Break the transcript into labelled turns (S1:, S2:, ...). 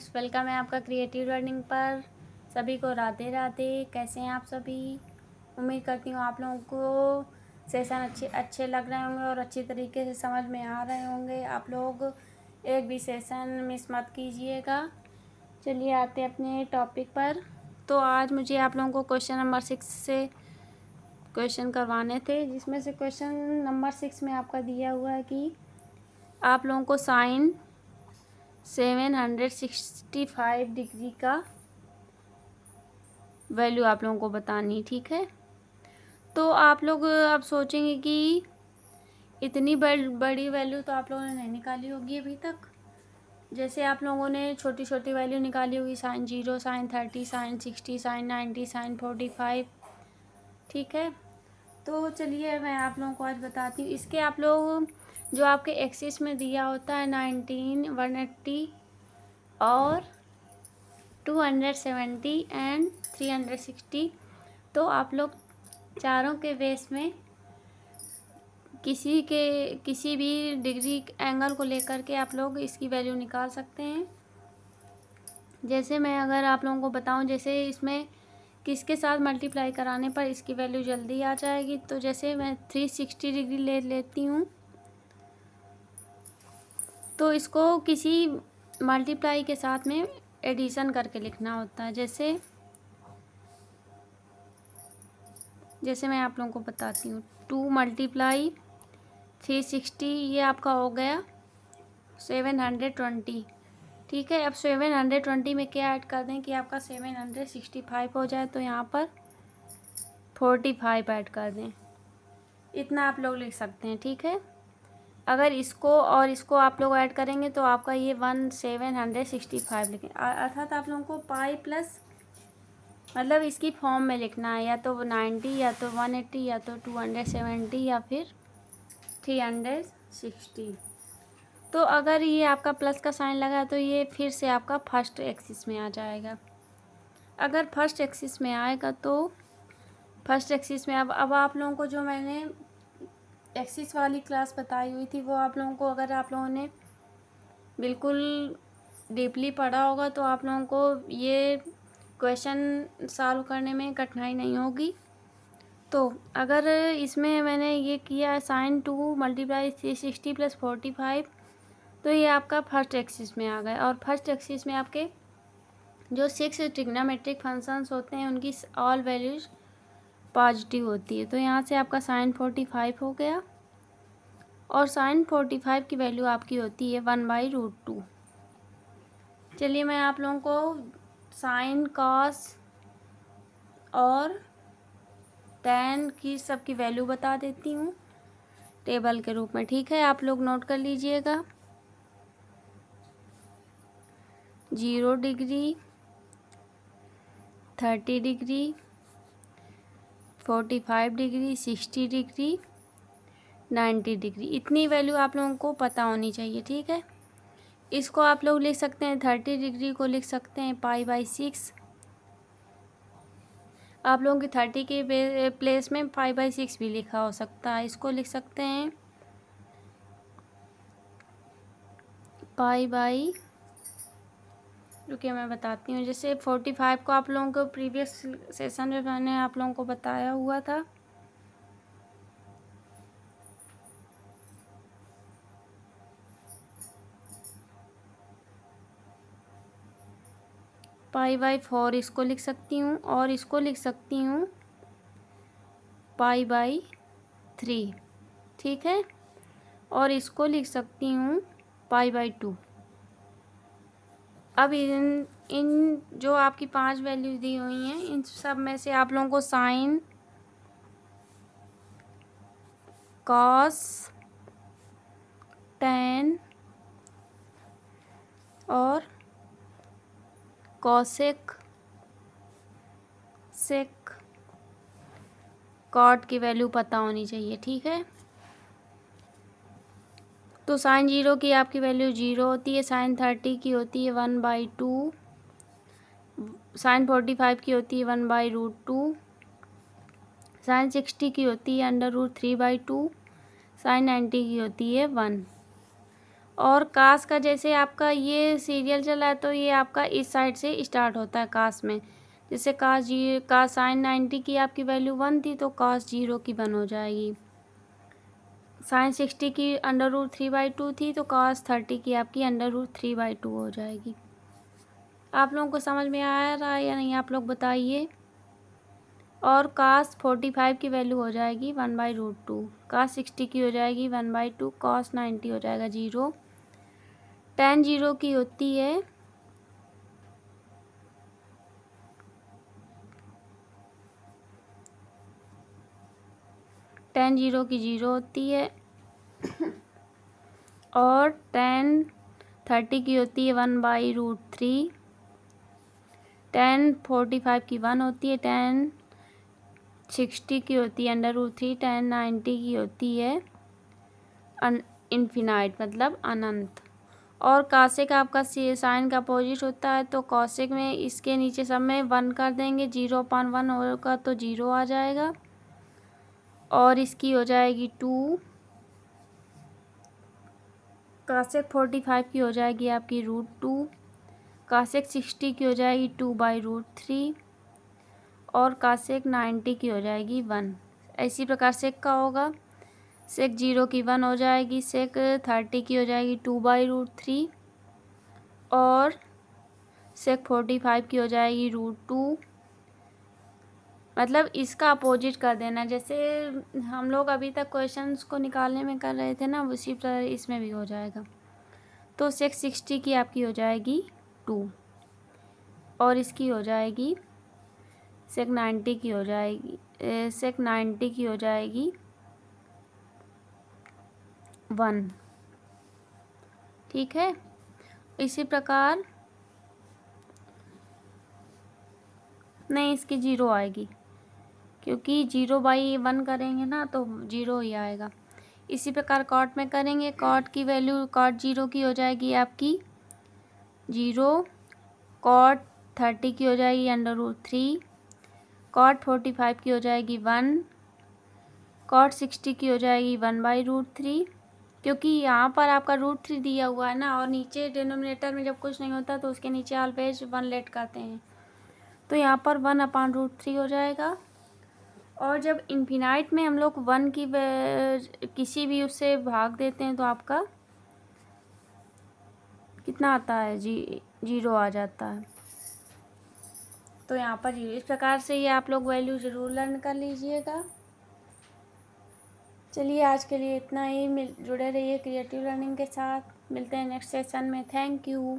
S1: Friends, welcome है आपका creative learning पर। सभी को राधे राधे। कैसे हैं आप सभी? उम्मीद करती हूँ आप लोगों को सेशन अच्छे लग रहे होंगे और अच्छी तरीके से समझ में आ रहे होंगे। आप लोग एक भी सेशन मिस मत कीजिएगा। चलिए आते हैं अपने टॉपिक पर। तो आज मुझे आप लोगों को क्वेश्चन नंबर 6 से क्वेश्चन करवाने थे, जिसमें से क्वेश्चन नंबर 6 में आपका दिया हुआ है कि आप लोगों को साइन 765 डिग्री का वैल्यू आप लोगों को बतानी, ठीक है। तो आप लोग अब सोचेंगे कि इतनी बड़ी वैल्यू तो आप लोगों ने नहीं निकाली होगी अभी तक। जैसे आप लोगों ने छोटी छोटी वैल्यू निकाली होगी, sine 0, sine 30, sine 60, sine 90, sine 45, ठीक है। तो चलिए मैं आप लोगों को आज बताती हूँ। इसके आप लोग जो आपके एक्सिस में दिया होता है 19, 180 और 270 एंड 360, तो आप लोग चारों के बेस में किसी भी डिग्री एंगल को लेकर के आप लोग इसकी वैल्यू निकाल सकते हैं। जैसे मैं अगर आप लोगों को बताऊं, जैसे इसमें किसके साथ मल्टीप्लाई कराने पर इसकी वैल्यू जल्दी आ जाएगी, तो जैसे मैं 360 डिग्री ले लेती हूँ, तो इसको किसी मल्टीप्लाई के साथ में एडिशन करके लिखना होता है। जैसे मैं आप लोगों को बताती हूँ, 2 मल्टीप्लाई 360, ये आपका हो गया 720, ठीक है। अब 720 में क्या ऐड कर दें कि आपका 765 हो जाए, तो यहाँ पर 45 ऐड कर दें। इतना आप लोग लिख सकते हैं, ठीक है। अगर इसको और इसको आप लोग ऐड करेंगे तो आपका ये 1765 लिखें, अर्थात आप लोगों को पाई प्लस मतलब इसकी फॉर्म में लिखना है, या तो 90, या तो 180, या तो 270, या फिर 360। तो अगर ये आपका प्लस का साइन लगा तो ये फिर से आपका फर्स्ट एक्सिस में आ जाएगा। अगर फर्स्ट एक्सिस में आएगा तो फर्स्ट एक्सिस में अब आप लोगों को जो मैंने एक्सिस वाली क्लास बताई हुई थी, वो आप लोगों को अगर आप लोगों ने बिल्कुल डीपली पढ़ा होगा तो आप लोगों को ये क्वेश्चन सॉल्व करने में कठिनाई नहीं होगी। तो अगर इसमें मैंने ये किया साइन 2 मल्टीप्लाई 360 प्लस 45, तो ये आपका फर्स्ट एक्सिस में आ गया। और फर्स्ट एक्सिस में आपके जो 6 ट्रिग्नोमेट्रिक फंक्शंस होते हैं उनकी ऑल वैल्यूज पॉजिटिव होती है। तो यहाँ से आपका साइन 45 हो गया, और साइन 45 की वैल्यू आपकी होती है 1/√2। चलिए मैं आप लोगों को साइन, कॉस और टैन की सबकी वैल्यू बता देती हूँ टेबल के रूप में, ठीक है। आप लोग नोट कर लीजिएगा। 0 degree, 30 degree, 45 degree, 60 degree, 90 degree, इतनी वैल्यू आप लोगों को पता होनी चाहिए, ठीक है। इसको आप लोग लिख सकते हैं, 30 डिग्री को लिख सकते हैं π/6। आप लोगों की 30 के प्लेस में 5/6 भी लिखा हो सकता है। इसको लिख सकते हैं रुकिए मैं बताती हूँ। जैसे 45 को आप लोगों को प्रीवियस सेशन में मैंने आप लोगों को बताया हुआ था, π/4 इसको लिख सकती हूँ, और इसको लिख सकती हूँ π/3, ठीक है। और इसको लिख सकती हूँ π/2। अब इन जो आपकी 5 वैल्यूज दी हुई हैं, इन सब में से आप लोगों को साइन, कॉस, टैन और कॉसेक, सेक, कॉट की वैल्यू पता होनी चाहिए, ठीक है। तो साइन 0 की आपकी वैल्यू 0 होती है, साइन 30 की होती है 1/2, साइन 45 की होती है 1/√2, साइन 60 की होती है √3/2, साइन 90 की होती है 1। और कास का जैसे आपका ये सीरियल चला है तो ये आपका इस साइड से स्टार्ट होता है कास में। जैसे कास साइन 90 की आपकी वैल्यू 1 थी तो कास 0 की 1 हो जाएगी। साइन 60 की √3/2 थी तो कास 30 की आपकी √3/2 हो जाएगी। आप लोगों को समझ में आ रहा है या नहीं, आप लोग बताइए। और कास 45 की वैल्यू हो जाएगी 1/√2, कास 60 की हो जाएगी 1/2, कॉस 90 हो जाएगा 0। tan 0 की होती है tan 0 की 0 होती है। और tan 30 की होती है 1/√3। tan 45 की 1 होती है। tan 60 की होती है √3। tan 90 की होती है इन्फिनाइट मतलब अनंत। और कासेक आपका साइन का अपोजिट होता है तो कॉसेक में इसके नीचे सब में 1 कर देंगे, 0/1 होगा तो 0 आ जाएगा। और इसकी हो जाएगी 2। कासेक 45 की हो जाएगी आपकी √2। कासेक 60 की हो जाएगी 2/√3। और कासेक 90 की हो जाएगी 1। इसी प्रकार सेक का होगा, सेक 0 की 1 हो जाएगी, सेक 30 की हो जाएगी 2/√3। और सेक 45 की हो जाएगी √2। मतलब इसका अपोजिट कर देना, जैसे हम लोग अभी तक क्वेश्चंस को निकालने में कर रहे थे ना, उसी तरह इसमें भी हो जाएगा। तो सेक 60 की आपकी हो जाएगी 2। और इसकी हो जाएगी सेक 90 की हो जाएगी सेक 90 की हो जाएगी 1। ठीक है। इसी प्रकार नहीं, इसकी 0 आएगी क्योंकि 0/1 करेंगे ना तो 0 ही आएगा। इसी प्रकार कॉट में करेंगे, कॉट की वैल्यू कॉट 0 की हो जाएगी आपकी 0। कॉट 30 की हो जाएगी √3। कॉट 45 की हो जाएगी 1। कॉट 60 की हो जाएगी 1/√3। क्योंकि यहाँ पर आपका √3 दिया हुआ है ना, और नीचे डिनोमिनेटर में जब कुछ नहीं होता तो उसके नीचे ऑलवेज 1 लेट करते हैं, तो यहाँ पर 1/√3 हो जाएगा। और जब इन्फिनाइट में हम लोग 1 की किसी भी उससे भाग देते हैं तो आपका कितना आता है, 0 आ जाता है। तो यहाँ पर 0, इस प्रकार से ये आप लोग वैल्यू ज़रूर लर्न कर लीजिएगा। चलिए आज के लिए इतना ही। जुड़े रहिए क्रिएटिव लर्निंग के साथ। मिलते हैं नेक्स्ट सेशन में। Thank you.